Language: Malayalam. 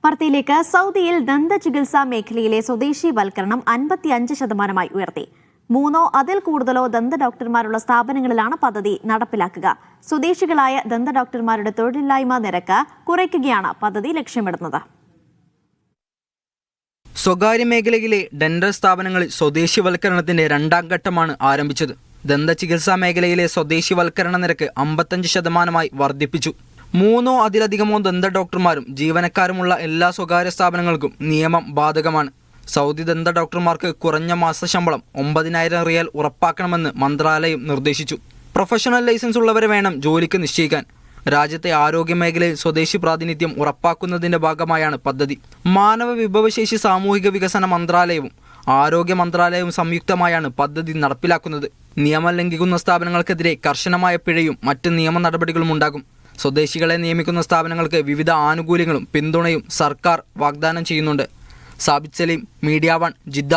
വാർത്തയിലേക്ക്. സൗദിയിൽ ദന്തചികിത്സാ മേഖലയിലെ സ്വദേശിവൽക്കരണം 55% ഉയർത്തി. 3 അതിൽ കൂടുതലോ ദന്ത ഡോക്ടർമാരുള്ള സ്ഥാപനങ്ങളിലാണ് പദ്ധതി നടപ്പിലാക്കുക. സ്വദേശികളായ ദന്ത ഡോക്ടർമാരുടെ തൊഴിലില്ലായ്മ നിരക്ക് കുറയ്ക്കുകയാണ് പദ്ധതി ലക്ഷ്യമിടുന്നത്. സ്വകാര്യ മേഖലയിലെ ഡെന്റൽ സ്ഥാപനങ്ങളിൽ സ്വദേശിവൽക്കരണത്തിന്റെ 2ാം ഘട്ടമാണ് ആരംഭിച്ചത്. ദന്തചികിത്സാ മേഖലയിലെ സ്വദേശിവൽക്കരണ നിരക്ക് 55% വർദ്ധിപ്പിച്ചു. 3 അതിലധികമോ ദന്ത ഡോക്ടർമാരും ജീവനക്കാരുമുള്ള എല്ലാ സ്വകാര്യ സ്ഥാപനങ്ങൾക്കും നിയമം ബാധകമാണ്. സൗദി ദന്ത ഡോക്ടർമാർക്ക് കുറഞ്ഞ മാസശമ്പളം 9,000 റിയാൽ ഉറപ്പാക്കണമെന്ന് മന്ത്രാലയം നിർദ്ദേശിച്ചു. പ്രൊഫഷണൽ ലൈസൻസ് ഉള്ളവരെ വേണം ജോലിക്ക് നിശ്ചയിക്കാൻ. രാജ്യത്തെ ആരോഗ്യ മേഖലയിൽ സ്വദേശി പ്രാതിനിധ്യം ഉറപ്പാക്കുന്നതിന്റെ ഭാഗമായാണ് പദ്ധതി. മാനവ വിഭവശേഷി സാമൂഹിക വികസന മന്ത്രാലയവും ആരോഗ്യ മന്ത്രാലയവും സംയുക്തമായാണ് പദ്ധതി നടപ്പിലാക്കുന്നത്. നിയമം ലംഘിക്കുന്ന സ്ഥാപനങ്ങൾക്കെതിരെ കർശനമായ പിഴയും മറ്റ് നിയമ നടപടികളും ഉണ്ടാകും. സ്വദേശികളെ നിയമിക്കുന്ന സ്ഥാപനങ്ങൾക്ക് വിവിധ ആനുകൂല്യങ്ങളും പിന്തുണയും സർക്കാർ വാഗ്ദാനം ചെയ്യുന്നുണ്ട്. Sabith Saleem, media 1, Jeddah.